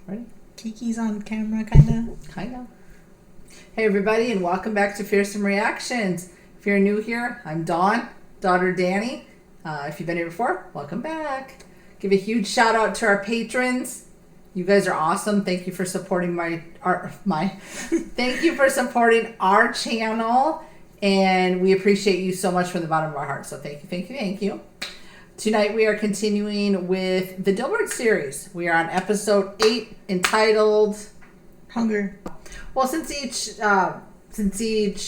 Ready? Kiki's on camera, kinda. Hey everybody, and welcome back to Fearsome Reactions. If you're new here, I'm Dawn, daughter Danny. If you've been here before, welcome back. Give a huge shout out to our patrons. You guys are awesome. Thank you for supporting thank you for supporting our channel, and we appreciate you so much from the bottom of our hearts. So thank you. Tonight we are continuing with the Dilbert series. We are on episode 8 entitled Hunger. Well, since each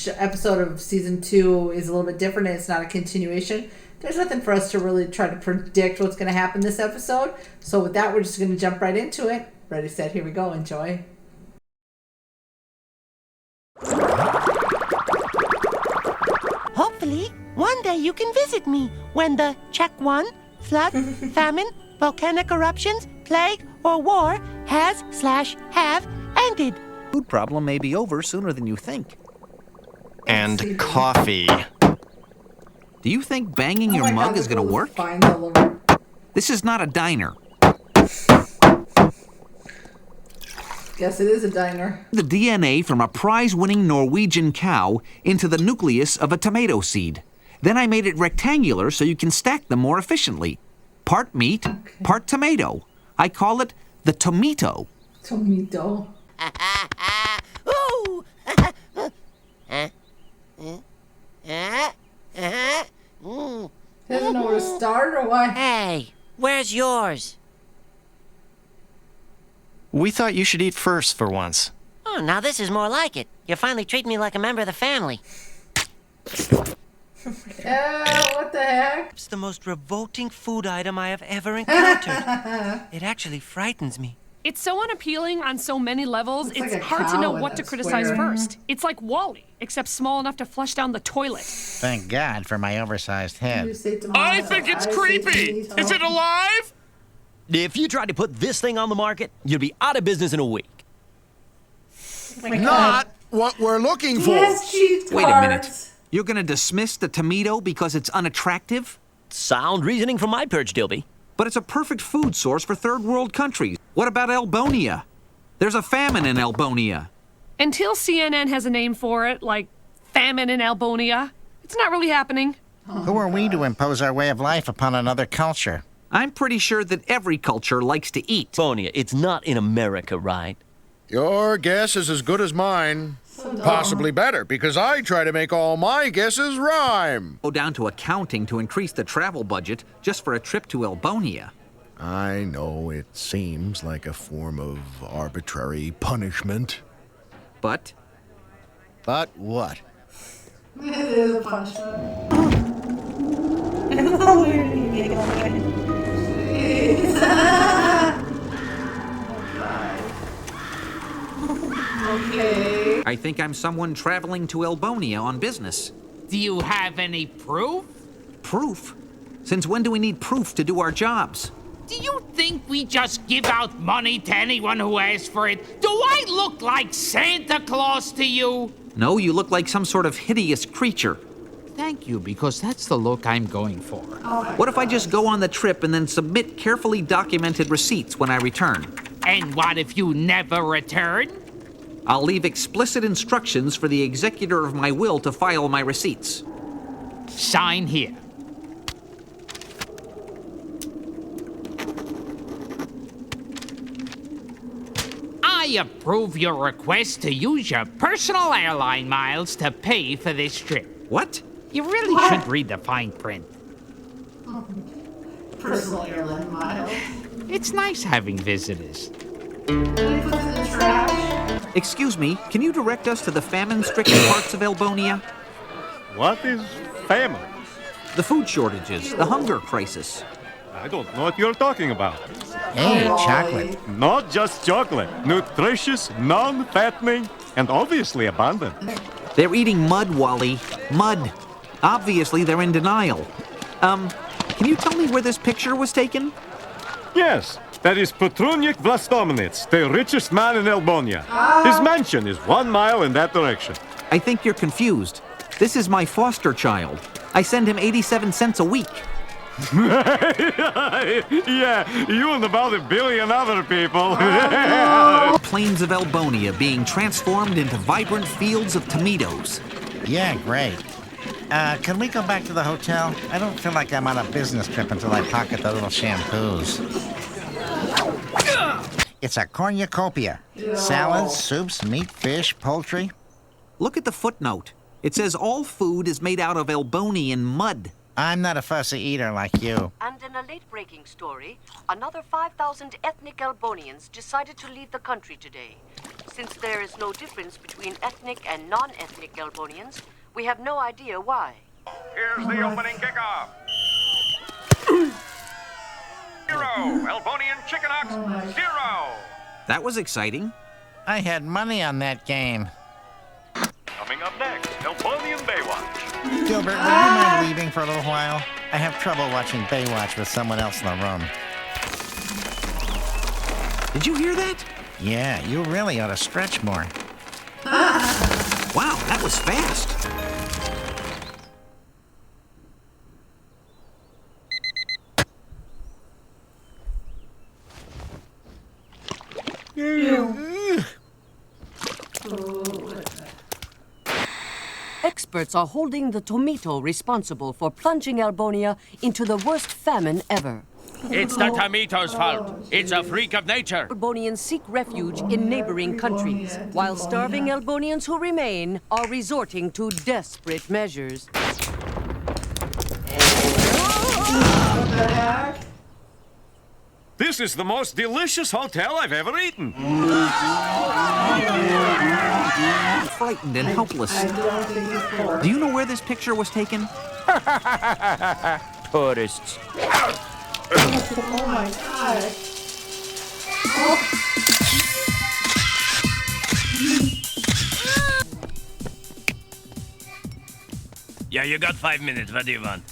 episode of season 2 is a little bit different and it's not a continuation, there's nothing for us to really try to predict what's going to happen this episode. So with that, we're just going to jump right into it. Ready, set, here we go. Enjoy. Hopefully, one day you can visit me when the check 1, flood, famine, volcanic eruptions, plague, or war has/have ended. Food problem may be over sooner than you think. And coffee. Do you think banging your mug is going to work? This is not a diner. Guess it is a diner. The DNA from a prize-winning Norwegian cow into the nucleus of a tomato seed. Then I made it rectangular so you can stack them more efficiently. Part meat, part tomato. I call it the tomito. Tomito. Ooh! He doesn't know where to start or what? Hey, where's yours? We thought you should eat first for once. Oh, now this is more like it. You finally treat me like a member of the family. What the heck? It's the most revolting food item I have ever encountered. It actually frightens me. It's so unappealing on so many levels, It's like it's a hard to cow know with what a to criticize square. first. It's like Wall-E, except small enough to flush down the toilet. Thank God for my oversized You head. say tomato, I think it's I say creepy. tomato. Is it alive? If you tried to put this thing on the market, you'd be out of business in a week. Not what we're looking for. Yes, cheese Wait a minute. cards. You're going to dismiss the tomato because it's unattractive? Sound reasoning from my perch, Dilby. But it's a perfect food source for third world countries. What about Albonia? There's a famine in Albonia. Until CNN has a name for it, like famine in Albonia, it's not really happening. Who are we to impose our way of life upon another culture? I'm pretty sure that every culture likes to eat. Bonia, it's not in America, right? Your guess is as good as mine. Possibly better, because I try to make all my guesses rhyme. Go down to accounting to increase the travel budget just for a trip to Albonia. I know it seems like a form of arbitrary punishment. But But what? It is a punishment. Oh, where did he go? Okay. I think I'm someone traveling to Albonia on business. Do you have any proof? Proof? Since when do we need proof to do our jobs? Do you think we just give out money to anyone who asks for it? Do I look like Santa Claus to you? No, you look like some sort of hideous creature. Thank you, because that's the look I'm going for. What if I just go on the trip and then submit carefully documented receipts when I return? And what if you never return? I'll leave explicit instructions for the executor of my will to file my receipts. Sign here. I approve your request to use your personal airline miles to pay for this trip. What? You really should read the fine print. Personal airline miles. It's nice having visitors. And he puts it in the trash. Excuse me, can you direct us to the famine-stricken parts of Albonia? What is famine? The food shortages, the hunger crisis. I don't know what you're talking about. Hey, chocolate. Not just chocolate. Nutritious, non-fattening, and obviously abundant. They're eating mud, Wally. Mud. Obviously, they're in denial. Can you tell me where this picture was taken? Yes, that is Petrunic Vlastominets, the richest man in Albonia. His mansion is 1 mile in that direction. I think you're confused. This is my foster child. I send him 87 cents a week. Yeah, you and about 1 billion other people. Plains of Elbonia being transformed into vibrant fields of tomatoes. Yeah, great. Can we go back to the hotel? I don't feel like I'm on a business trip until I pocket the little shampoos. It's a cornucopia. Salads, soups, meat, fish, poultry. Look at the footnote. It says all food is made out of Elbonian mud. I'm not a fussy eater like you. And in a late-breaking story, another 5,000 ethnic Elbonians decided to leave the country today. Since there is no difference between ethnic and non-ethnic Elbonians, we have no idea why. Here's the opening kickoff. 0, Elbonian Chicken Ox, 0. That was exciting. I had money on that game. Coming up next, Elbonian Baywatch. Dilbert, would you mind leaving for a little while? I have trouble watching Baywatch with someone else in the room. Did you hear that? Yeah, you really ought to stretch more. Wow, that was fast. Experts are holding the tomato responsible for plunging Elbonia into the worst famine ever. It's the tomato's fault. It's a freak of nature. Elbonians seek refuge in neighboring countries, while starving Elbonians who remain are resorting to desperate measures. This is the most delicious hotel I've ever eaten. Frightened and helpless. Do you know where this picture was taken? Tourists. Oh my god. Yeah, you got 5 minutes. What do you want?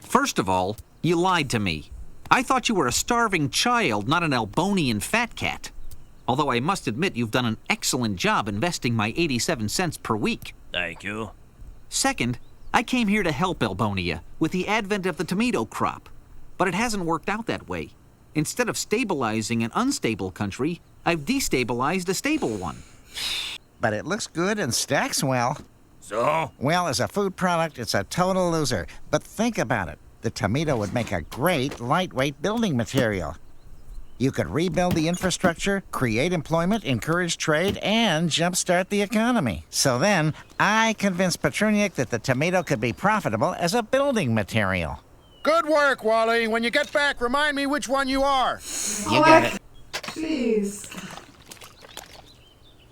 First of all, you lied to me. I thought you were a starving child, not an Elbonian fat cat. Although I must admit you've done an excellent job investing my 87 cents per week. Thank you. Second, I came here to help Elbonia with the advent of the tomato crop. But it hasn't worked out that way. Instead of stabilizing an unstable country, I've destabilized a stable one. But it looks good and stacks well. So? Well, as a food product, it's a total loser. But think about it. The tomato would make a great lightweight building material. You could rebuild the infrastructure, create employment, encourage trade, and jumpstart the economy. So then, I convinced Petruniak that the tomato could be profitable as a building material. Good work, Wally. When you get back, remind me which one you are. You got it. Jeez.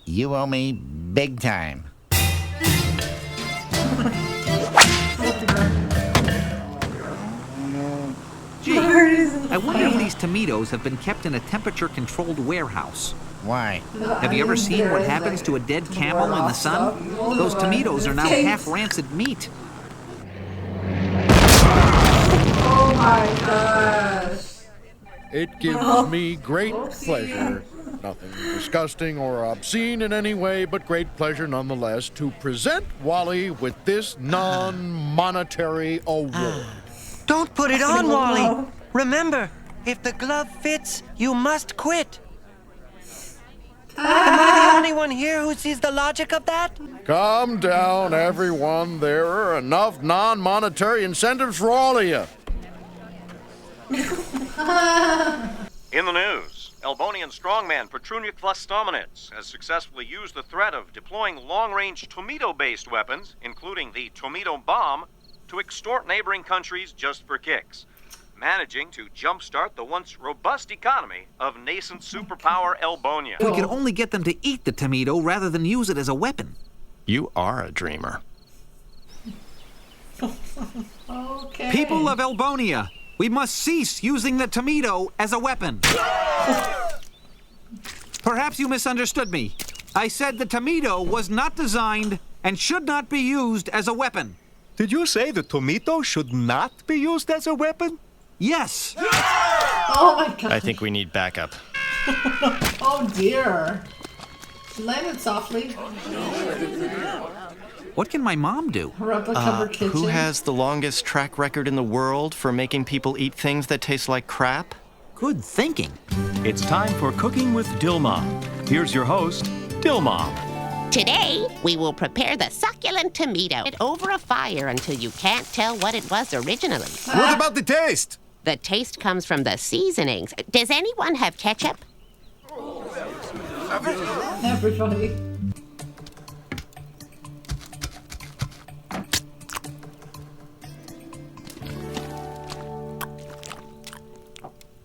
You owe me big time. Gee, I wonder if these tomatoes have been kept in a temperature-controlled warehouse. Why? Have you ever seen what happens to a dead camel in the sun? Those tomatoes are now half-rancid meat. Oh my gosh. It gives me great pleasure, nothing disgusting or obscene in any way, but great pleasure nonetheless, to present Wally with this non-monetary award. Don't put it on, Wally. Remember, if the glove fits, you must quit. Am I the only one here who sees the logic of that? Calm down, everyone. There are enough non-monetary incentives for all of you. In the news, Elbonian strongman Petruniak Vlastominets has successfully used the threat of deploying long-range tomato-based weapons, including the tomato bomb, to extort neighboring countries just for kicks, managing to jumpstart the once robust economy of nascent superpower Elbonia. We could only get them to eat the tomato rather than use it as a weapon. You are a dreamer. Okay. People of Elbonia, we must cease using the tomato as a weapon. Perhaps you misunderstood me. I said the tomato was not designed and should not be used as a weapon. Did you say the tomato should not be used as a weapon? Yes. Oh my god. I think we need backup. Oh dear. She landed softly. What can my mom do? Replica of her kitchen. Who has the longest track record in the world for making people eat things that taste like crap? Good thinking. It's time for Cooking with Dilmom. Here's your host, Dilmom. Today, we will prepare the succulent tomato over a fire until you can't tell what it was originally. What about the taste? The taste comes from the seasonings. Does anyone have ketchup? Everybody.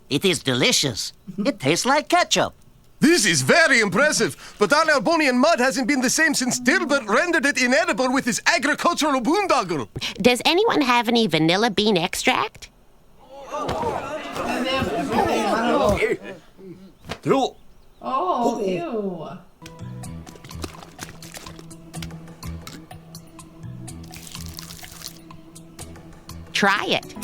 It is delicious. It tastes like ketchup. This is very impressive, but our Albonian mud hasn't been the same since Dilbert rendered it inedible with his agricultural boondoggle. Does anyone have any vanilla bean extract? Oh, ew. Try it.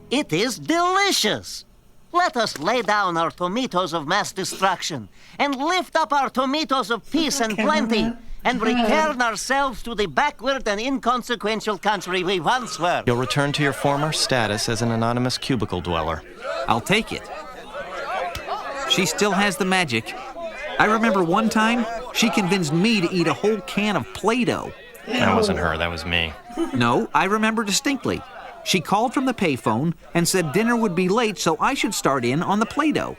It is delicious. Let us lay down our tomatoes of mass destruction and lift up our tomatoes of peace and plenty and return ourselves to the backward and inconsequential country we once were. You'll return to your former status as an anonymous cubicle dweller. I'll take it. She still has the magic. I remember one time, she convinced me to eat a whole can of Play-Doh. That wasn't her, that was me. No, I remember distinctly. She called from the payphone and said dinner would be late, so I should start in on the Play-Doh.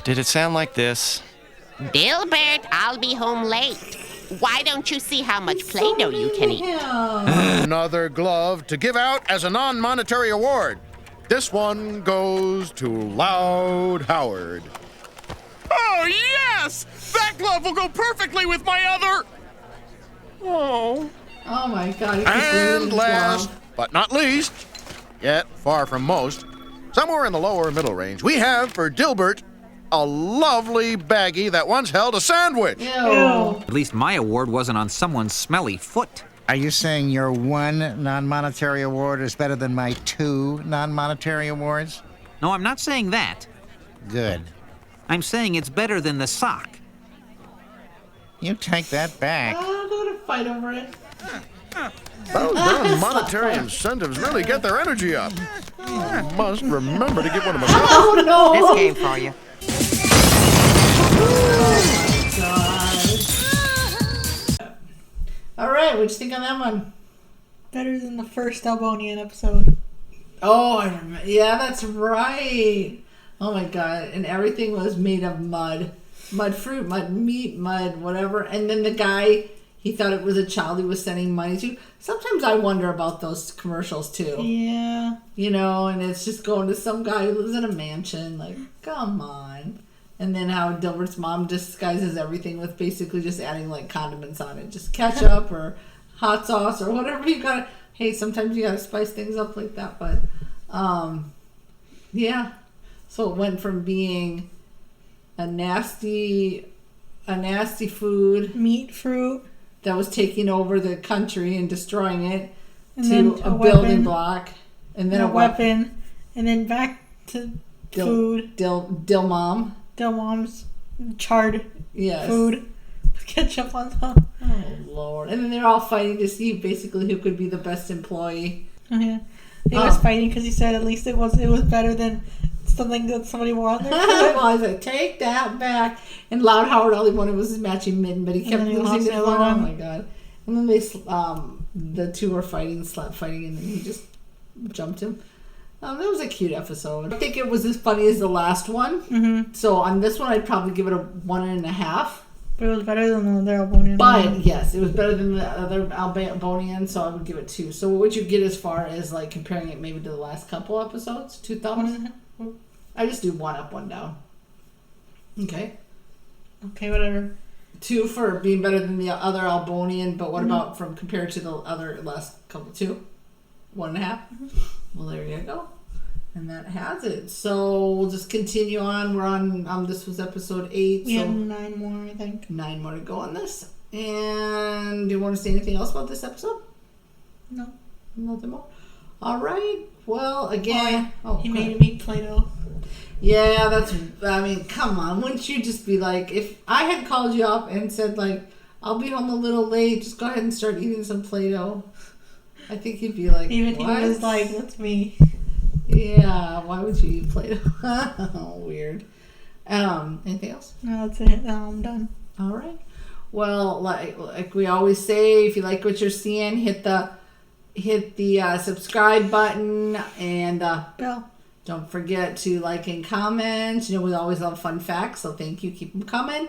Did it sound like this? Dilbert, I'll be home late. Why don't you see how much Play-Doh you can eat? Another glove to give out as a non-monetary award. This one goes to Loud Howard. Oh, yes! That glove will go perfectly with my other... Oh. Oh my god. And last, but not least, yet far from most, somewhere in the lower middle range, we have for Dilbert a lovely baggie that once held a sandwich. Ew. At least my award wasn't on someone's smelly foot. Are you saying your one non-monetary award is better than my 2 non-monetary awards? No, I'm not saying that. Good. I'm saying it's better than the sock. You take that back. I'm gonna fight over it. Those non-monetary incentives really get their energy up. I must remember to get one of myself. Oh no! This game for you. All right, what'd you think on that one? Better than the first Albonian episode. Oh, I remember. Yeah, that's right. Oh my god, and everything was made of mud. Mud fruit, mud meat, mud whatever. And then the guy, he thought it was a child he was sending money to. Sometimes I wonder about those commercials too. Yeah. You know, and it's just going to some guy who lives in a mansion. Like, come on. And then how Dilbert's mom disguises everything with basically just adding like condiments on it. Just ketchup or hot sauce or whatever you got. Hey, sometimes you got to spice things up like that. But, yeah. So it went from being a nasty food. Meat, fruit. That was taking over the country and destroying it. And to then a a building weapon. block. And then a weapon. And then back to food. Dill mom. Dill mom's charred Yes. food. Ketchup on top. Oh, Lord. And then they're all fighting to see basically who could be the best employee. Oh, yeah. They was fighting because he said at least it was better than something that somebody wore on their foot. Well, I was like, take that back. And Loud Howard, all he wanted was his matching mitten, but he kept then he losing lost his the one. other Oh one. my god. And then they, the two were fighting, slap fighting, and then he just jumped him. That was a cute episode. I think it was as funny as the last one. Mm-hmm. So on this one, I'd probably give it a 1.5. But it was better than the other Albonian. But yes, it was better than the other Albonian, so I would give it 2. So what would you get as far as like comparing it maybe to the last couple episodes? 2 thumbs? I just do 1 up, 1 down. Okay. Okay, whatever. 2 for being better than the other Albonian, but what about from compared to the other last couple? 2? 1.5? Well, there you go. And that has it. So we'll just continue on. We're on, this was episode 8. We so have 9 more, I think. 9 more to go on this. And do you want to say anything else about this episode? No. Nothing more? All right. Well, again. He made me Play-Doh. Yeah, I mean, come on. Wouldn't you just be like, if I had called you up and said, like, I'll be home a little late. Just go ahead and start eating some Play-Doh. I think he'd be like, Even what? he was like, that's me. Yeah, why would you eat Play-Doh? Weird. Anything else? No, that's it. I'm done. All right. Well, like we always say, if you like what you're seeing, hit the subscribe button and bell. Don't forget to like and comment. We always love fun facts, so thank you. Keep them coming.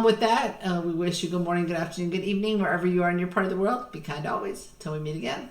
With that, we wish you good morning, good afternoon, good evening, wherever you are in your part of the world. Be kind always. Till we meet again.